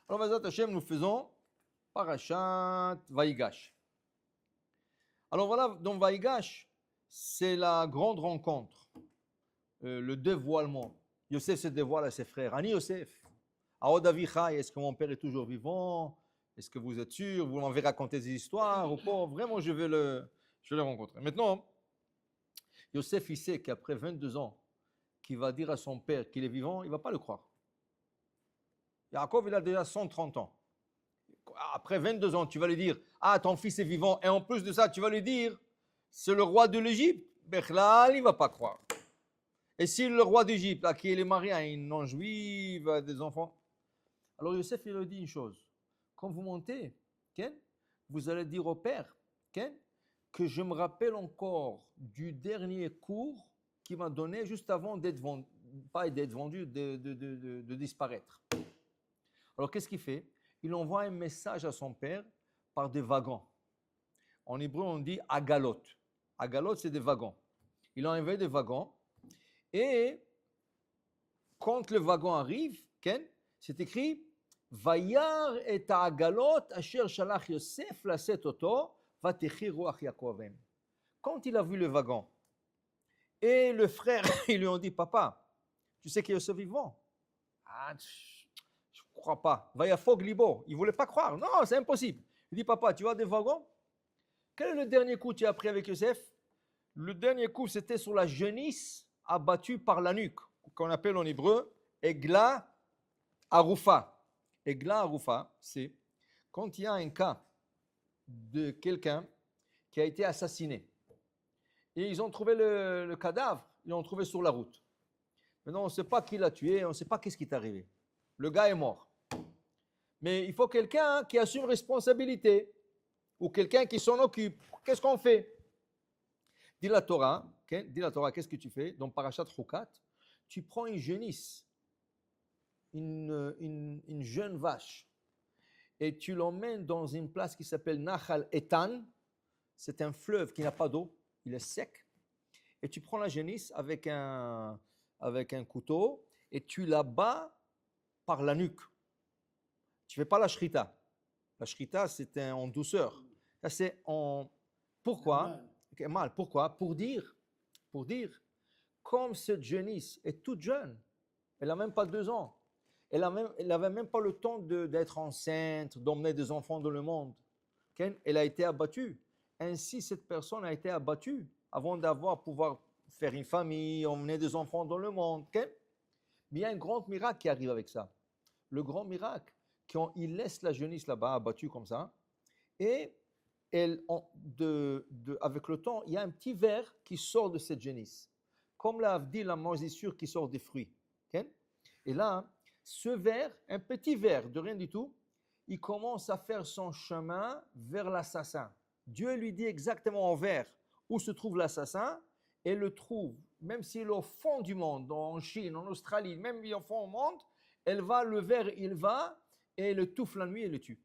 Alors, Bezat Hashem, nous faisons Parashat Vaïgash. Alors voilà, dans Vaïgash, c'est la grande rencontre, le dévoilement. Yosef se dévoile à ses frères. Ani Yosef, Aod Avichai, est-ce que mon père est toujours vivant? Est-ce que vous êtes sûr? Vous m'avez raconté des histoires ou pas? Vraiment, je vais le rencontrer. Maintenant, Yosef, il sait qu'après 22 ans, qu'il va dire à son père qu'il est vivant, il ne va pas le croire. Yaakov, il a déjà 130 ans. Après 22 ans, tu vas lui dire, ah, ton fils est vivant, et en plus de ça, tu vas lui dire, c'est le roi de l'Égypte. Bechlal, il ne va pas croire. Et si le roi d'Égypte, qui est marié à une non-juive, a des enfants, alors Yosef, il lui dit une chose. Quand vous montez, Ken, vous allez dire au père, Ken, que je me rappelle encore du dernier cours qu'il m'a donné juste avant d'être vendu, pas d'être vendu, de disparaître. Alors qu'est-ce qu'il fait? Il envoie un message à son père par des wagons. En hébreu, on dit agalot. Agalot, c'est des wagons. Il a envoyé des wagons. Et quand le wagon arrive, Ken, c'est écrit Vayar et agalot asher shalach Yosef laset oto vatechi ruach Yaakovem. Quand il a vu le wagon, et le frère, ils lui ont dit, papa, tu sais que Yosef est vivant? Ah, je ne crois pas. Vayafog libo. Il ne voulait pas croire. Non, c'est impossible. Il dit, papa, tu vois des wagons? Quel est le dernier coup que tu as pris avec Yosef? Le dernier coup, c'était sur la genisse abattue par la nuque, qu'on appelle en hébreu Egla Arufa. Egla Arufa, c'est quand il y a un cas de quelqu'un qui a été assassiné. Et ils ont trouvé le cadavre, ils l'ont trouvé sur la route. Maintenant, on ne sait pas qui l'a tué, on ne sait pas qu'est-ce qui est arrivé. Le gars est mort. Mais il faut quelqu'un qui assume responsabilité ou quelqu'un qui s'en occupe. Qu'est-ce qu'on fait? Dit la Torah, okay? Dit la Torah, qu'est-ce que tu fais? Dans Parashat Chukat, tu prends une genisse, une jeune vache, et tu l'emmènes dans une place qui s'appelle Nachal Etan. C'est un fleuve qui n'a pas d'eau, il est sec. Et tu prends la genisse avec un couteau et tu la bats par la nuque. Tu ne fais pas la shrita. La shrita, c'est en douceur. Ça, c'est en... Pourquoi? Mal. Pourquoi? Pour dire, comme cette jeunisse est toute jeune, elle n'a même pas 2 ans, elle n'avait même pas le temps d'être enceinte, d'emmener des enfants dans le monde. Elle a été abattue. Ainsi, cette personne a été abattue avant d'avoir pouvoir faire une famille, emmener des enfants dans le monde. Mais il y a un grand miracle qui arrive avec ça. Le grand miracle, quand il laisse la jeunisse là-bas, abattue comme ça, et avec le temps, il y a un petit ver qui sort de cette jeunisse. Comme l'a dit la moisissure qui sort des fruits. Et là, ce ver, un petit ver de rien du tout, il commence à faire son chemin vers l'assassin. Dieu lui dit exactement en vers où se trouve l'assassin et le trouve, même s'il est au fond du monde, en Chine, en Australie, même au fond du monde, le ver, il va et le touffe la nuit et le tue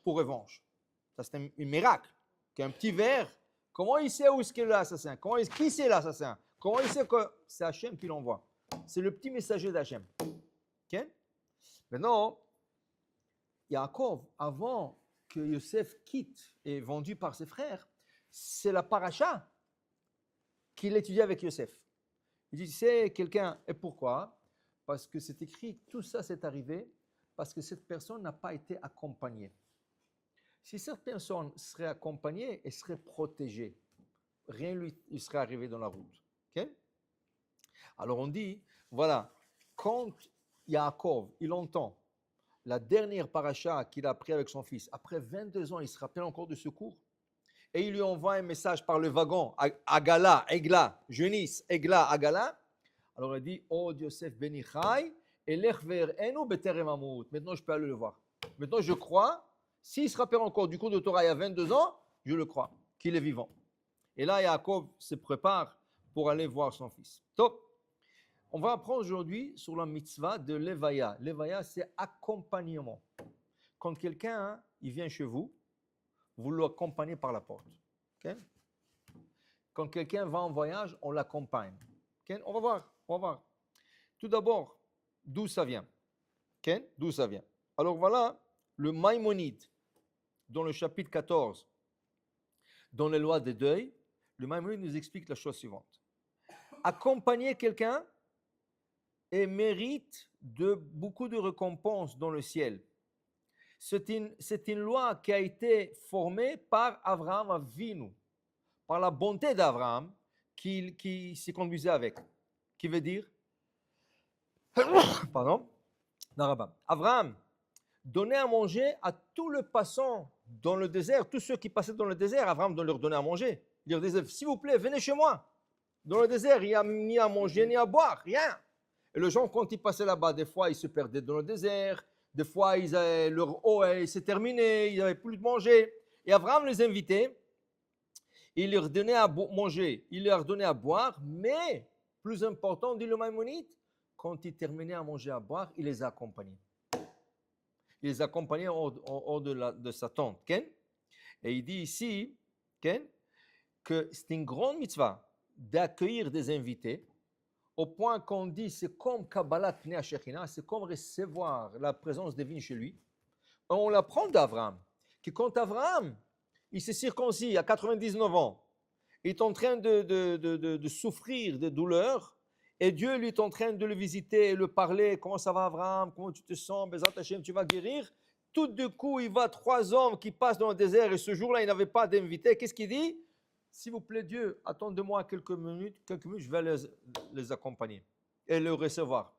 pour revanche. Ça, c'est un miracle. Qu'un petit ver, comment il sait où est-ce qu'est l'assassin? Qui c'est l'assassin? Comment il sait que c'est Hachem qui l'envoie? C'est le petit messager d'Hachem. Okay? Maintenant, Yaakov, avant que Yosef quitte et est vendu par ses frères, c'est la paracha qu'il étudie avec Yosef. Il dit, c'est quelqu'un, et pourquoi? Parce que c'est écrit, tout ça s'est arrivé parce que cette personne n'a pas été accompagnée. Si cette personne serait accompagnée, elle serait protégée. Rien lui serait arrivé dans la route. Okay? Alors on dit, voilà, quand Yaakov, il entend la dernière paracha qu'il a appris avec son fils, après 22 ans, il se rappelle encore de ce cours, et il lui envoie un message par le wagon, Agala, Egla, Jeunisse, Egla, Agala. Alors il dit, oh Yosef Benichai, elech ver'enu beterem amut. Maintenant je peux aller le voir. Maintenant je crois, s'il se rappelle encore du cours de Torah il y a 22 ans, je le crois, qu'il est vivant. Et là, Yaakov se prépare pour aller voir son fils. Top. On va apprendre aujourd'hui sur la mitzvah de l'Evaya. L'Evaya, c'est accompagnement. Quand quelqu'un il vient chez vous, vous l'accompagnez par la porte. Okay? Quand quelqu'un va en voyage, on l'accompagne. Okay? On va voir. Tout d'abord, d'où ça vient. Okay? D'où ça vient. Alors voilà, le Maïmonide, dans le chapitre 14, dans les lois des deuils, le Maïmonide nous explique la chose suivante. Accompagner quelqu'un et mérite beaucoup de récompenses dans le ciel. C'est une loi qui a été formée par Abraham Avinu, par la bonté d'Abraham qui s'y conduisait avec. Qui veut dire, pardon, Abraham donnait à manger à tous les passants dans le désert, tous ceux qui passaient dans le désert, Abraham leur donnait à manger. Il leur disait, s'il vous plaît, venez chez moi. Dans le désert, il n'y a ni à manger ni à boire, rien. Et les gens, quand ils passaient là-bas, des fois, ils se perdaient dans le désert, des fois, leur eau s'est terminée, ils n'avaient plus de manger. Et Abraham les invitait, il leur donnait à manger, il leur donnait à boire, mais, plus important, dit le Maïmonide, quand ils terminaient à manger, à boire, il les accompagnait. Il les accompagnait hors de sa tente. Okay? Et il dit ici okay, que c'est une grande mitzvah d'accueillir des invités, au point qu'on dit c'est comme Kabbalat Pnei HaShekhinah, c'est comme recevoir la présence divine chez lui. On l'apprend d'Abraham, que quand Abraham, il s'est circoncis à 99 ans, il est en train de souffrir de douleurs, et Dieu lui est en train de le visiter et le parler, comment ça va Abraham, comment tu te sens, Bezat Hashem, tu vas guérir. Tout de coup, il voit 3 hommes qui passent dans le désert, et ce jour-là, il n'avait pas d'invité. Qu'est-ce qu'il dit? S'il vous plaît Dieu, attendez-moi quelques minutes, je vais les accompagner et les recevoir.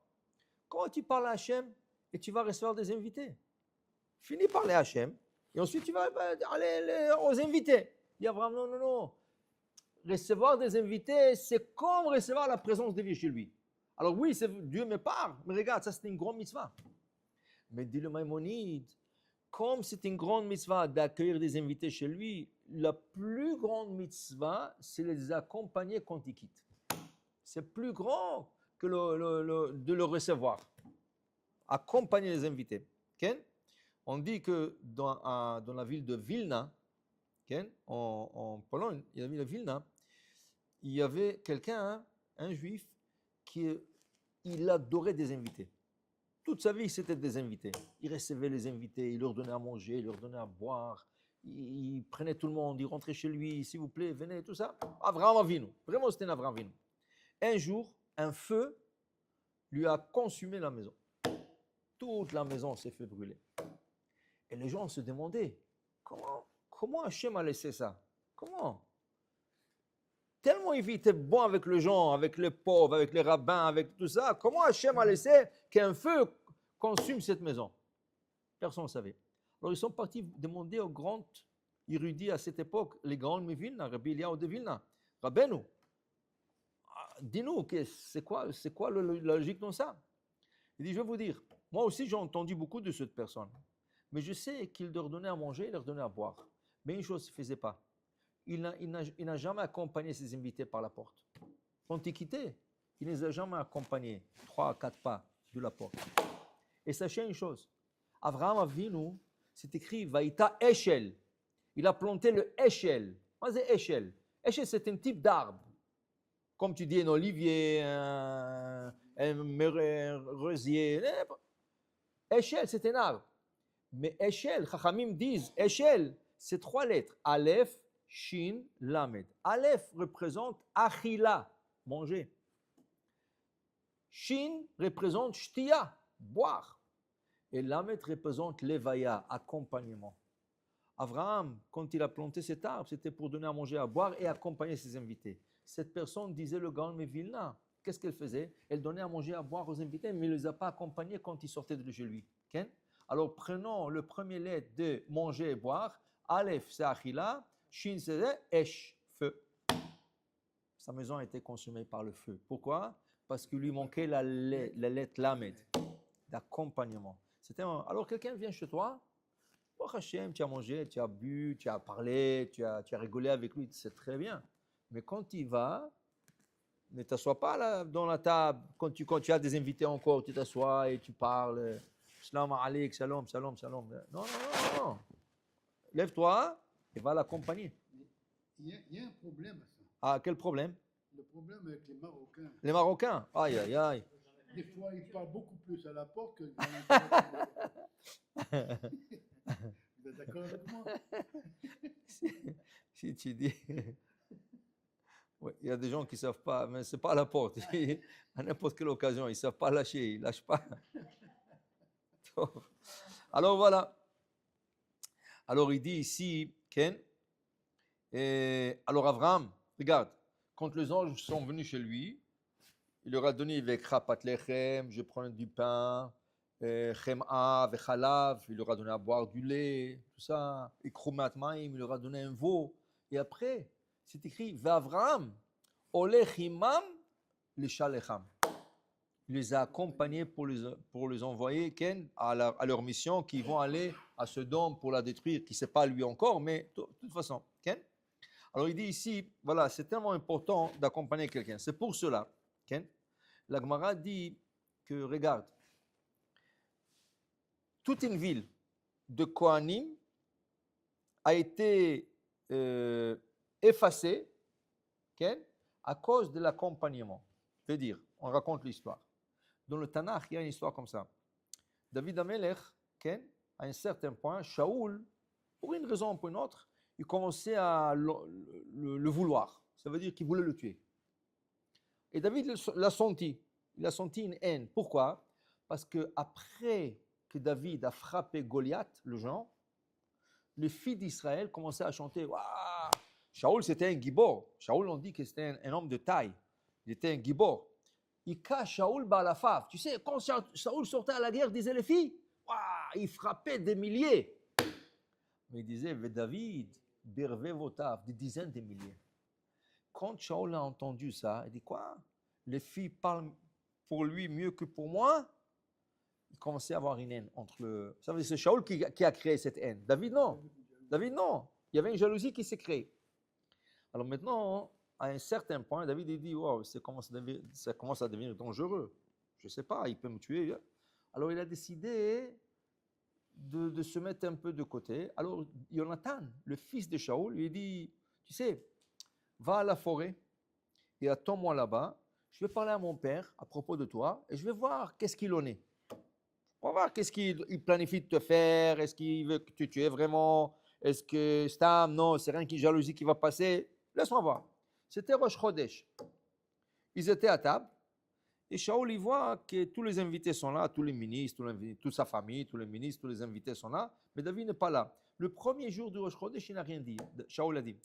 Comment tu parles à Hachem et tu vas recevoir des invités? Finis par les Hachem et ensuite tu vas aller aux invités. Il y a vraiment non. Recevoir des invités, c'est comme recevoir la présence de Dieu chez lui. Alors oui, Dieu me parle, mais regarde, ça c'est une grande mitzvah. Mais dit le Maïmonide, comme c'est une grande mitzvah d'accueillir des invités chez lui, la plus grande mitzvah, c'est les accompagner quand ils quittent. C'est plus grand que de le recevoir. Accompagner les invités. Okay? On dit que dans la ville de Vilna, okay, en Pologne, il y a la ville de Vilna, il y avait quelqu'un, un juif, il adorait des invités. Toute sa vie, c'était des invités. Il recevait les invités, il leur donnait à manger, il leur donnait à boire, il prenait tout le monde, il rentrait chez lui, s'il vous plaît, venez, tout ça. Abraham Avinu. Vraiment, c'était un Abraham Avinu. Un jour, un feu lui a consumé la maison. Toute la maison s'est fait brûler. Et les gens se demandaient, comment Hachem a laissé ça? Comment? Tellement il était bon avec les gens, avec les pauvres, avec les rabbins, avec tout ça. Comment Hachem a laissé qu'un feu consume cette maison? Personne ne savait. Alors ils sont partis demander aux grands érudits à cette époque, les grands de Vilna, Rabbi Eliyahu de Vilna, Rabbeinu, dis-nous, c'est quoi la logique dans ça? Il dit, je vais vous dire, moi aussi j'ai entendu beaucoup de cette personne, mais je sais qu'il leur donnait à manger, il leur donnait à boire. Mais une chose il ne faisait pas. Il n'a jamais accompagné ses invités par la porte. Quand il quittait, il ne les a jamais accompagnés 3 à 4 pas de la porte. Et sachez une chose, Abraham Avinu, c'est écrit Vaïta Eshel. Il a planté le Eshel. Qu'est-ce que c'est Eshel? Eshel, c'est un type d'arbre. Comme tu dis, un olivier, un rosier. Eshel, c'est un arbre. Mais Eshel, Chachamim disent, Eshel, c'est 3 lettres. Aleph, Shin, Lamed. Aleph représente Achila, manger. Shin représente Shtia, boire. Et Lamed représente Levaya, accompagnement. Abraham, quand il a planté cet arbre, c'était pour donner à manger, à boire et accompagner ses invités. Cette personne disait le grand Vilna. Qu'est-ce qu'elle faisait? Elle donnait à manger, à boire aux invités, mais elle ne les a pas accompagnés quand ils sortaient de chez lui. Okay? Alors prenons le premier lettre de manger et boire. Aleph, c'est Achila. Shin, c'est Esh, feu. Sa maison a été consumée par le feu. Pourquoi? Parce qu'il lui manquait la lettre Lamed, d'accompagnement. Alors quelqu'un vient chez toi, oh Hachem, tu as mangé, tu as bu, tu as parlé, tu as rigolé avec lui, c'est très bien. Mais quand il va, ne t'assois pas là dans la table. Quand tu as des invités encore, tu t'assois et tu parles. Salam alaikum, salam, salam, salam. Non. Lève-toi et va l'accompagner. Il y a un problème à ça. Ah, quel problème? Le problème avec les Marocains. Les Marocains? Aïe, aïe, aïe. Des fois, il parle beaucoup plus à la porte que dans l'intérieur. Vous êtes d'accord avec moi? Si tu dis. Ouais, il y a des gens qui ne savent pas, mais ce n'est pas à la porte. À n'importe quelle occasion, ils ne savent pas lâcher, ils ne lâchent pas. Alors voilà. Alors il dit ici, Ken, alors Abraham, regarde, quand les anges sont venus chez lui, il leur a donné Vekra Patlechem, je prends du pain, Chem'a, Vechalav, il leur a donné à boire du lait, tout ça, et Krumat Maim, il leur a donné un veau. Et après, c'est écrit V'Avraham, Olech imam, les Shalecham. Il les a accompagnés pour les envoyer Ken, à leur mission, qui vont aller à Sodome pour la détruire, qui ne sait pas lui encore, mais de toute façon. Ken. Alors il dit ici, voilà, c'est tellement important d'accompagner quelqu'un. C'est pour cela, Ken, la Gemara dit que, regarde, toute une ville de Kohanim a été effacée, Ken, à cause de l'accompagnement. C'est-à-dire, on raconte l'histoire. Dans le Tanakh, il y a une histoire comme ça. David Amelech, Ken, à un certain point, Shaoul, pour une raison ou pour une autre, il commençait à le vouloir. Ça veut dire qu'il voulait le tuer. Et David l'a senti. Il a senti une haine. Pourquoi? Parce qu'après que David a frappé Goliath, le géant, les filles d'Israël commençaient à chanter. Waouh! Shaoul, c'était un gibor. Shaoul, on dit que c'était un homme de taille. Il était un gibor. Il cache Shaoul Balafav. Tu sais, quand Shaoul sortait à la guerre, disaient les filles, waouh, il frappait des milliers. Mais il disait, David, bervé votav, des dizaines de milliers. Quand Shaoul a entendu ça, il dit, quoi? Les filles parlent pour lui mieux que pour moi? Il commençait à avoir une haine entre le... Ça veut dire, c'est Shaoul qui a créé cette haine. David, non. David, non. Il y avait une jalousie qui s'est créée. Alors maintenant, à un certain point, David il dit, wow, ça commence à devenir dangereux. Je ne sais pas, il peut me tuer. Alors il a décidé de se mettre un peu de côté. Alors Jonathan, le fils de Shaoul, lui dit, tu sais, va à la forêt et attends-moi là-bas. Je vais parler à mon père à propos de toi et je vais voir qu'est-ce qu'il en est. On va voir qu'est-ce qu'il planifie de te faire. Est-ce qu'il veut que tu tues vraiment? Est-ce que Stam, non, c'est rien qui jalousie qui va passer? Laisse-moi voir. C'était Rosh Chodesh. Ils étaient à table. Et Shaoul, il voit que tous les invités sont là, tous les ministres, toute sa famille, tous les ministres, tous les invités sont là, mais David n'est pas là. Le premier jour du Rosh Chodesh, il n'a rien dit. Shaoul a dit,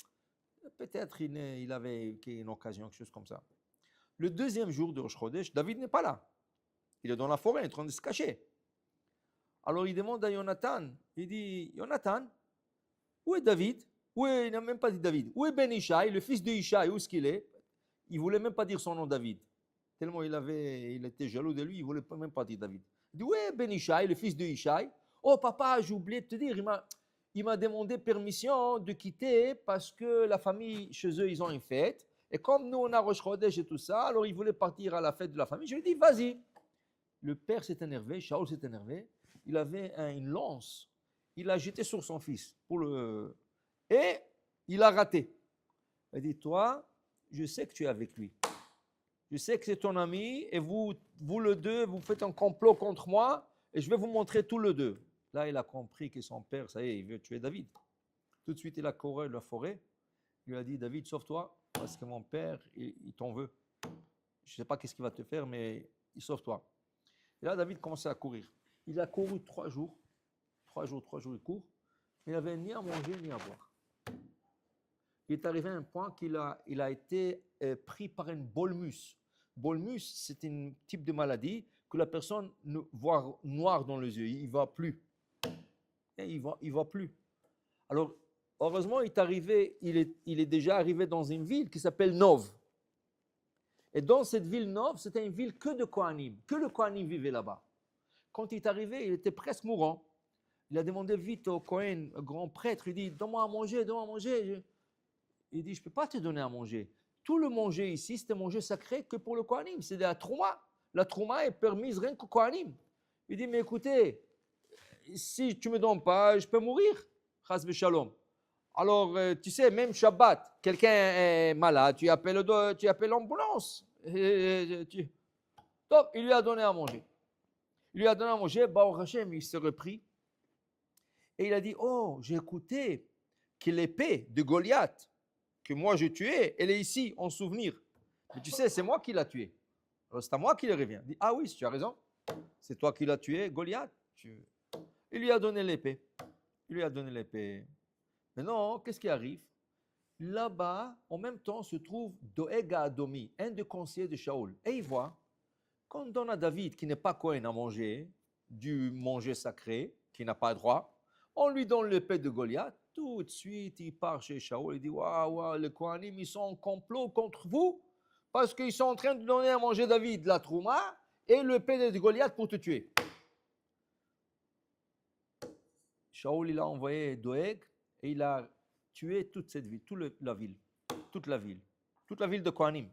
peut-être il avait une occasion, quelque chose comme ça. Le deuxième jour du Rosh Chodesh, David n'est pas là. Il est dans la forêt, en train de se cacher. Alors il demande à Jonathan, il dit, Jonathan, où est David? Il n'a même pas dit David. Où est Ben Ishaï, le fils de Ishaï, où est-ce qu'il est? Il ne voulait même pas dire son nom David. Tellement il était jaloux de lui, il ne voulait même pas dire David. Il dit, où est Ben Ishaï, le fils de Ishaï? Oh papa, j'ai oublié de te dire, il m'a demandé permission de quitter parce que la famille, chez eux, ils ont une fête. Et comme nous, on a Rosh Chodesh et tout ça, alors il voulait partir à la fête de la famille. Je lui ai dit, vas-y. Le père s'est énervé, Shaoul s'est énervé. Il avait une lance. Il l'a jetée sur son fils. Et il a raté. Il a dit, toi, je sais que tu es avec lui. Je sais que c'est ton ami et vous le deux, vous faites un complot contre moi et je vais vous montrer tous les deux. Là, il a compris que son père, ça y est, il veut tuer David. Tout de suite, il a couru de la forêt. Il lui a dit, David, sauve-toi parce que mon père, il t'en veut. Je ne sais pas qu'est-ce qu'il va te faire, mais sauve-toi. Et là, David commençait à courir. Il a couru 3 jours. 3 jours, il court. Il n'avait ni à manger ni à boire. Il est arrivé à un point qu'il a été pris par une bolmus. Bolmus, c'est un type de maladie que la personne voit noir dans les yeux. Il ne va plus. Il va plus. Alors, heureusement, il est déjà arrivé dans une ville qui s'appelle Nov. Et dans cette ville Nov, c'était une ville que de Kohanim. Que le Kohanim vivait là-bas. Quand il est arrivé, il était presque mourant. Il a demandé vite au Kohen, au grand prêtre, il dit, donne-moi à manger, donne-moi à manger. Il dit, je ne peux pas te donner à manger. Tout le manger ici, c'est un manger sacré que pour le Kohanim. C'est de la trouma. La trouma est permise rien qu'au Kohanim. Il dit, mais écoutez, si tu ne me donnes pas, je peux mourir. Chas v'shalom. Alors, tu sais, même Shabbat, quelqu'un est malade, tu appelles l'ambulance. Donc, il lui a donné à manger. Il lui a donné à manger, Baruch Hashem, il s'est repris. Et il a dit, oh, j'ai écouté que l'épée de Goliath, que moi je tuais, elle est ici, en souvenir. Mais tu sais, c'est moi qui l'ai tué. Alors c'est à moi qu'il revient. Il dit, ah oui, tu as raison. C'est toi qui l'as tué, Goliath. Il lui a donné l'épée. Il lui a donné l'épée. Maintenant, qu'est-ce qui arrive? Là-bas, en même temps, se trouve Doeg Adomi, un des conseillers de Shaoul. Et il voit qu'on donne à David, qui n'est pas Cohen, à manger, du manger sacré, qui n'a pas droit. On lui donne l'épée de Goliath. Tout de suite, il part chez Shaoul. Il dit, waouh, waouh, les Kohanim, ils sont en complot contre vous parce qu'ils sont en train de donner à manger David la Trouma et l'épée de Goliath pour te tuer. Shaoul, il a envoyé Doeg et il a tué toute cette ville, toute la ville, toute la ville, toute la ville de Kohanim.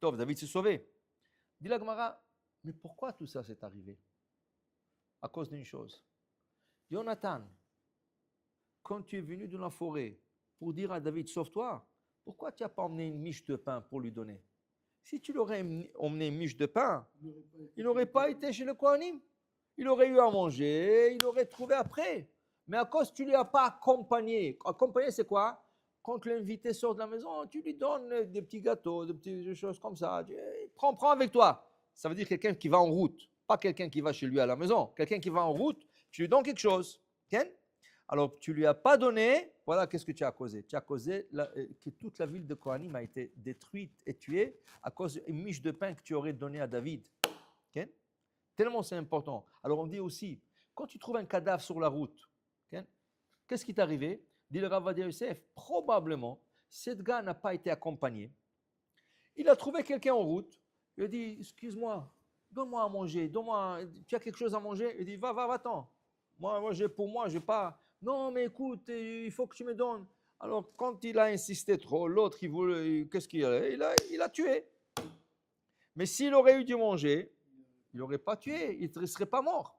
Donc, David s'est sauvé. Dit la Gemara, mais pourquoi tout ça s'est arrivé? À cause d'une chose. Jonathan, quand tu es venu de la forêt pour dire à David, sauve-toi, pourquoi tu n'as pas emmené une miche de pain pour lui donner? Si tu l'aurais emmené une miche de pain, il n'aurait pas été chez le Kohanim. Il aurait eu à manger, il aurait trouvé après. Mais à cause tu ne lui as pas accompagné. Accompagner, c'est quoi? Quand l'invité sort de la maison, tu lui donnes des petits gâteaux, des petites choses comme ça. Prends avec toi. Ça veut dire quelqu'un qui va en route, pas quelqu'un qui va chez lui à la maison. Quelqu'un qui va en route, tu lui donnes quelque chose. Okay? Alors, tu ne lui as pas donné, voilà qu'est-ce que tu as causé. Tu as causé que toute la ville de Kohanim a été détruite et tuée à cause d'une miche de pain que tu aurais donnée à David. Okay? Tellement c'est important. Alors, on dit aussi, quand tu trouves un cadavre sur la route, okay, qu'est-ce qui t'est arrivé? Dit le Rav Ovadia Yosef, probablement, cet gars n'a pas été accompagné. Il a trouvé quelqu'un en route. Il a dit, excuse-moi, donne-moi à manger, tu as quelque chose à manger? Il dit, va-t'en. Moi, j'ai pas. Non, mais écoute, il faut que tu me donnes. Alors, quand il a insisté trop, l'autre, il voulait, qu'est-ce qu'il a? Il a tué. Mais s'il aurait eu du manger, il n'aurait pas tué, il ne serait pas mort.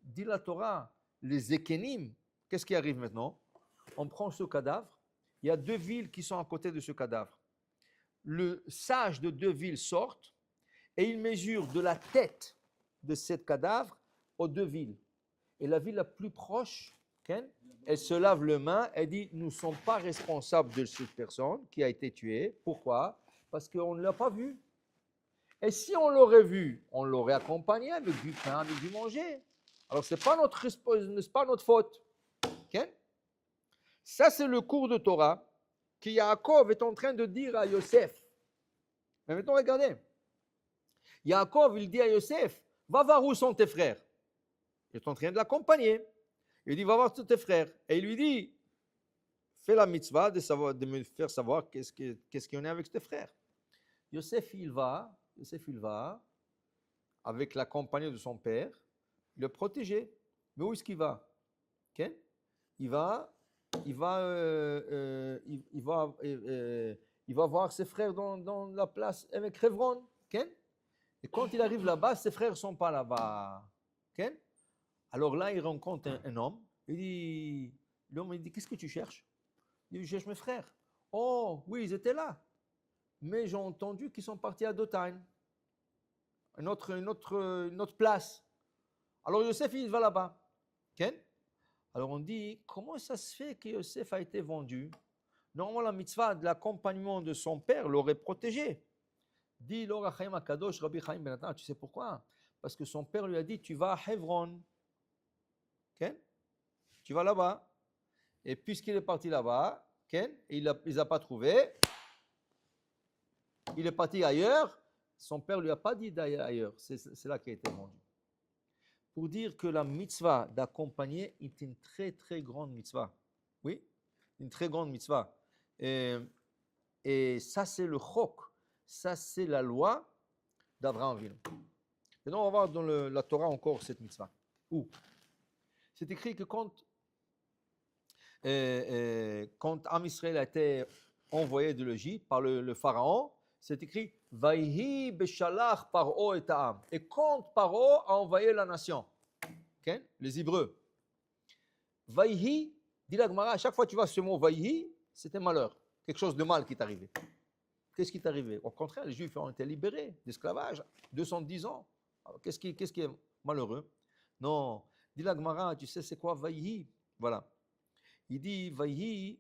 Dit la Torah, les Ékénim, qu'est-ce qui arrive maintenant? On prend ce cadavre, il y a 2 villes qui sont à côté de ce cadavre. Le sage de 2 villes sort et il mesure de la tête de ce cadavre aux 2 villes. Et la ville la plus proche, elle se lave les mains et dit, nous ne sommes pas responsables de cette personne qui a été tuée. Pourquoi? Parce qu'on ne l'a pas vu. Et si on l'aurait vu, on l'aurait accompagné avec du pain, avec du manger. Alors, ce n'est pas notre faute. Okay? Ça, c'est le cours de Torah que Yaakov est en train de dire à Yosef. Mais maintenant, regardez. Yaakov, il dit à Yosef, va voir où sont tes frères. Il est en train de l'accompagner. Il dit, va voir tous tes frères. Et il lui dit, fais la mitzvah de me faire savoir qu'est-ce qu'il y en a avec tes frères. Yosef, il va avec la compagnie de son père, le protéger. Mais où est-ce qu'il va? Okay? Il va voir ses frères dans la place avec Hebron. Okay? Et quand il arrive là-bas, ses frères ne sont pas là-bas. Okay? Alors là, il rencontre un homme. L'homme dit, qu'est-ce que tu cherches? Il dit, je cherche mes frères. Oh, oui, ils étaient là. Mais j'ai entendu qu'ils sont partis à Dotan, une autre place. Alors Yosef, il va là-bas. Okay? Alors on dit, comment ça se fait que Yosef a été vendu? Normalement, la mitzvah de l'accompagnement de son père l'aurait protégé. Dit l'Or HaChaim HaKadosh, Rabbi Chaim Ben Natan, tu sais pourquoi? Parce que son père lui a dit, tu vas à Hebron. Okay? Tu vas là-bas. Et puisqu'il est parti là-bas, okay? Il ne les a pas trouvés. Il est parti ailleurs, son père ne lui a pas dit d'aller ailleurs. C'est là qu'il a été vendu. Pour dire que la mitzvah d'accompagner est une très très grande mitzvah. Oui, une très grande mitzvah. Et ça c'est le chok, ça c'est la loi d'Abraham Avinu. Maintenant on va voir dans la Torah encore cette mitzvah. Où? C'est écrit que quand Am Israël a été envoyé de l'Égypte par le pharaon, c'est écrit Vaihi beshalach paro et ha'am. Et quand Paro a envoyé la nation, okay? Les Hébreux. Vaihi, dit la Gemara, à chaque fois que tu vois ce mot Vaihi, c'est un malheur, quelque chose de mal qui est arrivé. Qu'est-ce qui est arrivé? Au contraire, les Juifs ont été libérés d'esclavage, 210 ans. Alors, qu'est-ce qui est malheureux? Non, dit la Gemara, tu sais c'est quoi Vaïhi? Voilà. Il dit Vaïhi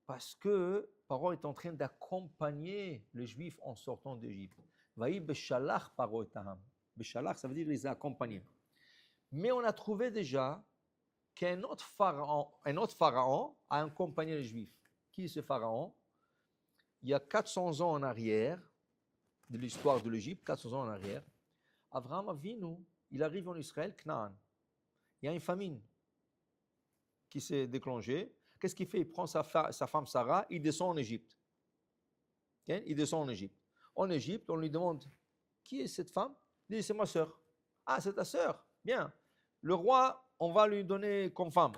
parce que Paro est en train d'accompagner les Juifs en sortant d'Égypte. Vaïhi beshalach Paro etaham. Beshalach, ça veut dire les accompagner. Mais on a trouvé déjà qu'un autre pharaon a accompagné les Juifs. Qui est ce pharaon? Il y a 400 ans en arrière, de l'histoire de l'Égypte, 400 ans en arrière, Abraham Avinu, il arrive en Israël, Canaan. Il y a une famine qui s'est déclenchée. Qu'est-ce qu'il fait? Il prend sa femme Sarah, il descend en Égypte. Okay? Il descend en Égypte. En Égypte, on lui demande, qui est cette femme? Il dit, c'est ma sœur. Ah, c'est ta sœur? Bien. Le roi, on va lui donner comme femme.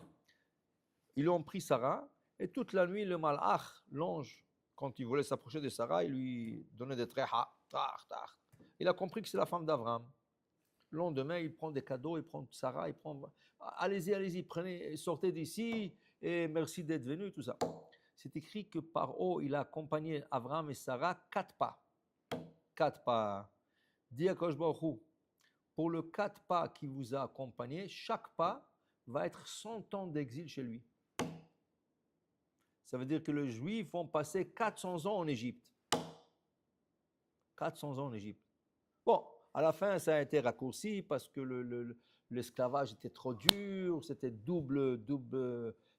Ils ont pris Sarah, et toute la nuit, le malach, l'ange, quand il voulait s'approcher de Sarah, il lui donnait des traits. Il a compris que c'est la femme d'Abraham. Le lendemain, il prend des cadeaux, il prend Sarah, il prend... Allez-y, prenez, sortez d'ici, et merci d'être venu, tout ça. C'est écrit que Paro, il a accompagné Abraham et Sarah 4 pas. 4 pas. Dis à Kosh Baruch Hu, pour le 4 pas qui vous a accompagné, chaque pas va être 100 ans d'exil chez lui. Ça veut dire que les Juifs vont passer 400 ans en Égypte. 400 ans en Égypte. Bon, à la fin, ça a été raccourci parce que l'esclavage était trop dur, c'était double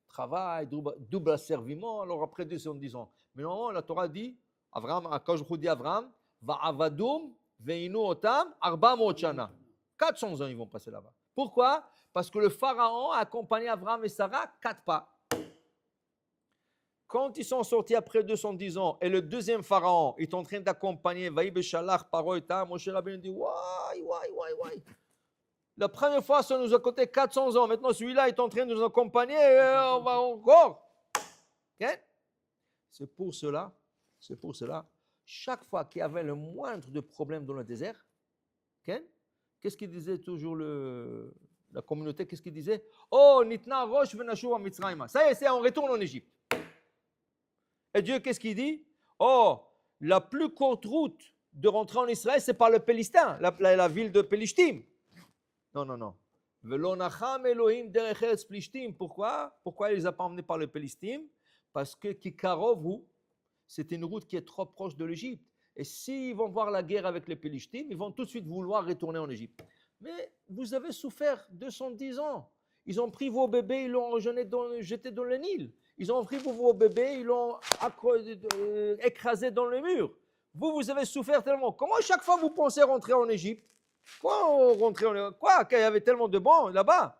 travail, double asserviment. Alors après 210 ans. Mais normalement, la Torah dit, quand je vous dis Abraham, Va'avadoum veinu otam arba mochana. 400 ans, ils vont passer là-bas. Pourquoi? Parce que le pharaon a accompagné Abraham et Sarah 4 pas. Quand ils sont sortis après 210 ans et le deuxième pharaon est en train d'accompagner Vaï Beshalach, Paro et Moshe Rabbeinu dit Why. La première fois, ça nous a coûté 400 ans. Maintenant, celui-là est en train de nous accompagner on va encore. Okay? C'est pour cela, chaque fois qu'il y avait le moindre de problème dans le désert, okay? Qu'est-ce qu'il disait toujours la communauté? Qu'est-ce qu'il disait? Oh, Nitna Rosh Venashua Mitzrayma. Ça y est, on retourne en Égypte. Et Dieu, qu'est-ce qu'il dit? Oh, la plus courte route de rentrer en Israël, c'est par le Pélistin, la ville de Pélishtim. Non. Velonacham Elohim derech eretz Plishtim. Pourquoi il les a pas emmenés par le Pélistim? Parce que Kikarovu, c'est une route qui est trop proche de l'Égypte. Et s'ils vont voir la guerre avec les Pélishtim, ils vont tout de suite vouloir retourner en Égypte. Mais vous avez souffert 210 ans. Ils ont pris vos bébés, ils l'ont jeté dans le Nil. Ils ont pris vos bébés, ils l'ont écrasé dans le mur. Vous avez souffert tellement. Comment chaque fois vous pensez rentrer en Égypte? Quoi qu'il y avait tellement de bon là-bas?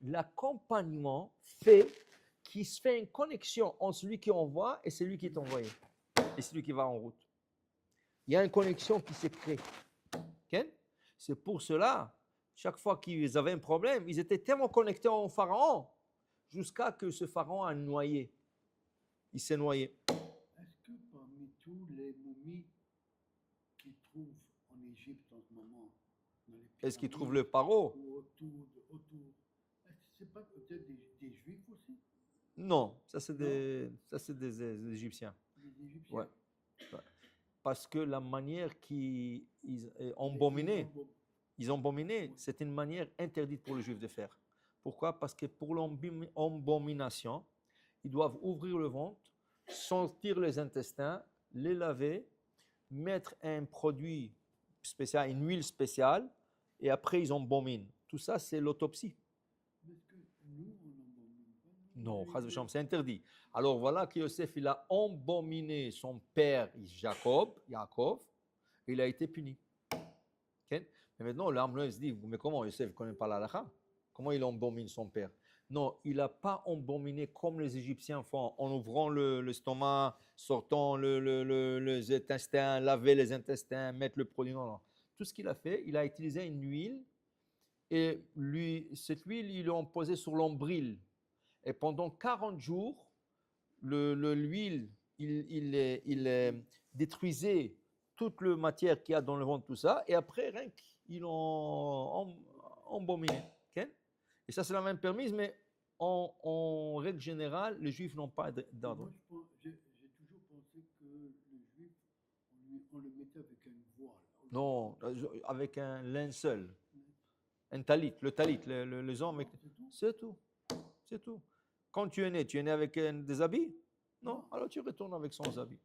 L'accompagnement fait qu'il se fait une connexion entre celui qui envoie et celui qui est envoyé. Et celui qui va en route. Il y a une connexion qui s'est créée. Okay? C'est pour cela, chaque fois qu'ils avaient un problème, ils étaient tellement connectés au pharaon jusqu'à ce que ce pharaon a noyé. Il s'est noyé. Est-ce que parmi tous les momies qu'ils trouvent en Égypte en ce moment, est-ce qu'ils trouvent le paro? Ou autour, est-ce que ce n'est pas peut-être des Juifs aussi? Non, ça c'est des Égyptiens. Des Égyptiens? Ouais. Parce que la manière qu'ils ont embominé, c'est une manière interdite pour les Juifs de faire. Pourquoi? Parce que pour l'embomination, ils doivent ouvrir le ventre, sortir les intestins, les laver, mettre un produit spécial, une huile spéciale, et après ils embominent. Tout ça, c'est l'autopsie. Est-ce que nous, on embomine pas? Non, c'est interdit. Alors voilà que Yosef, il a embominé son père Yaakov, il a été puni. Okay? Mais maintenant, l'âme se dit, mais comment Yosef ne connaît pas la halakha? Comment il embomine son père? Non, il n'a pas embominé comme les Égyptiens font, en ouvrant l'estomac, sortant les intestins, laver les intestins, mettre le produit. Non. Tout ce qu'il a fait, il a utilisé une huile, et cette huile, ils l'ont posée sur l'ombril. Et pendant 40 jours, l'huile, il détruisait toute la matière qu'il y a dans le ventre, tout ça, et après, rien qu'ils l'ont embominé. Okay? Et ça, c'est la même permise, mais en règle générale, les Juifs n'ont pas d'ordre. Moi, j'ai toujours pensé que le Juif mettait avec un voile. Non, avec un linceul, un talit, le talit, les hommes. C'est tout. C'est tout, c'est tout. Quand tu es né avec des habits? Non, alors tu retournes avec sans habits.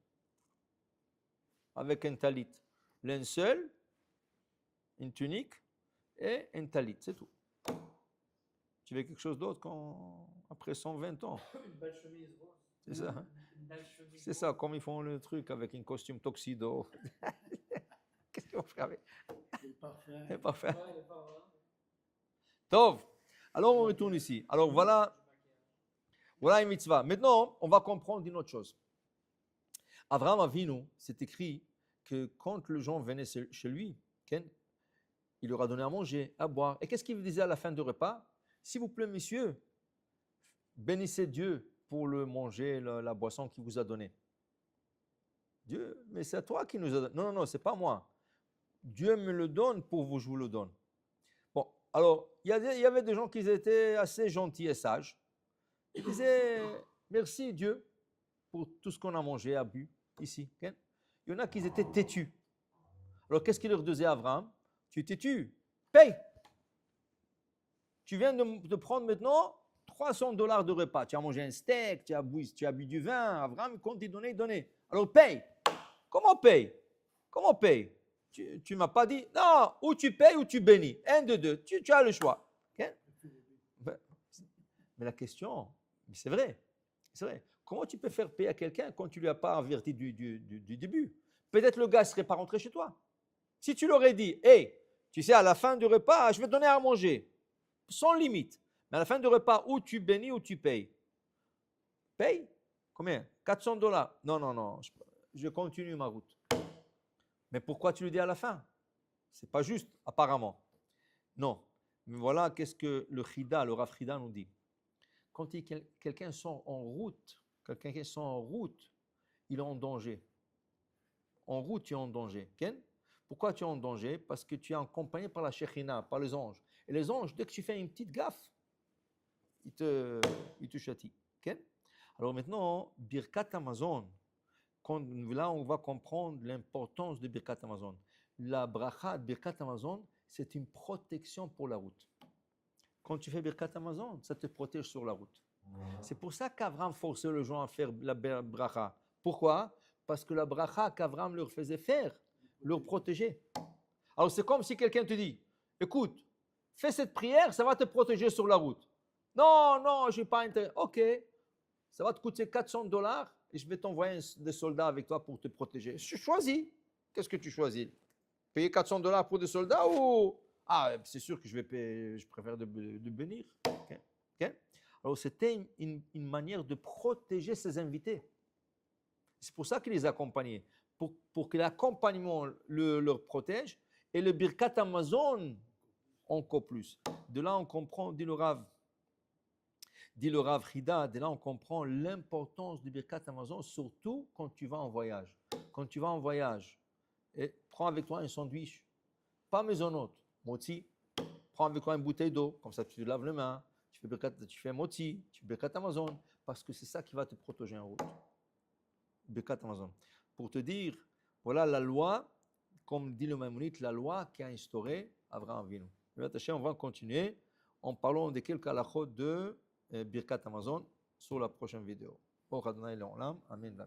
Avec un talit, linceul, une tunique et un talit, c'est tout. Tu veux quelque chose d'autre après 120 ans? Une belle chemise rose. C'est ça, hein? Une belle chemise C'est ça, comme ils font le truc avec un costume tuxedo. Qu'est-ce qu'on fait avec? C'est le parfum. C'est pas fait. rose. Ouais, elle est pas vraie. Tov. Alors on retourne ici. Alors voilà une mitzvah. Maintenant, on va comprendre une autre chose. Abraham Avinu, c'est écrit que quand les gens venaient chez lui, il leur a donné à manger, à boire. Et qu'est-ce qu'il disait à la fin du repas? S'il vous plaît, messieurs, bénissez Dieu pour le manger, la boisson qu'il vous a donnée. Dieu, mais c'est à toi qui nous a donné. Non, c'est pas moi. Dieu me le donne pour vous, je vous le donne. Bon, alors, il y avait des gens qui étaient assez gentils et sages. Ils disaient, merci Dieu pour tout ce qu'on a mangé, a bu ici. Il y en a qui étaient têtus. Alors, qu'est-ce qu'il leur disait à Abraham? Tu es têtu, paye. Tu viens de prendre maintenant $300 de repas. Tu as mangé un steak, tu as bu du vin. Abraham, quand il donnait. Alors, paye. Comment paye? Comment paye? Tu ne m'as pas dit, non, ou tu payes ou tu bénis. Un de deux, tu as le choix. Okay? Mais la question, c'est vrai. Comment tu peux faire payer à quelqu'un quand tu ne lui as pas averti du début? Peut-être le gars ne serait pas rentré chez toi. Si tu leur aurais dit, hey, tu sais, à la fin du repas, je vais te donner à manger, sans limite. Mais à la fin du repas, ou tu bénis ou tu payes. Paye? Combien? $400. Non, je continue ma route. Mais pourquoi tu le dis à la fin? C'est pas juste, apparemment. Non. Mais voilà qu'est-ce que le Rav Chida nous dit. Quand quelqu'un sont en route, il est en danger. En route, tu es en danger. Pourquoi tu es en danger? Parce que tu es accompagné par la Shekhinah, par les anges. Et les anges, dès que tu fais une petite gaffe, ils te châtient. Alors maintenant, Birkat Hamazon, là on va comprendre l'importance de Birkat Hamazon. La bracha de Birkat Hamazon, c'est une protection pour la route. Quand tu fais Birkat Hamazon, ça te protège sur la route. C'est pour ça qu'Avram forçait les gens à faire la bracha. Pourquoi? Parce que la bracha qu'Avram leur faisait faire, leur protégeait. Alors c'est comme si quelqu'un te dit, écoute, fais cette prière, ça va te protéger sur la route. Non, je n'ai pas intérêt. Ok, ça va te coûter $400 et je vais t'envoyer des soldats avec toi pour te protéger. Je choisis. Qu'est-ce que tu choisis? Payer $400 pour des soldats ou... Ah, c'est sûr que je vais payer, je préfère de bénir. Okay? Alors c'était une manière de protéger ses invités. C'est pour ça qu'il les accompagnait. Pour que l'accompagnement leur protège et le Birkat Hamazon encore plus. De là on comprend, dit le Rav Chida, de là on comprend l'importance du Birkat Hamazon, surtout quand tu vas en voyage. Quand tu vas en voyage, et prends avec toi un sandwich, pas maisonnote, moti, prends avec toi une bouteille d'eau, comme ça tu te laves les mains, tu fais moti, tu fais Birkat Hamazon, parce que c'est ça qui va te protéger en route. Birkat Hamazon. Pour te dire, voilà la loi, comme dit le Maïmonide, la loi qui a instauré Abraham Avinu. On va continuer en parlant de quelques halachot de Birkat Hamazon sur la prochaine vidéo. Amen.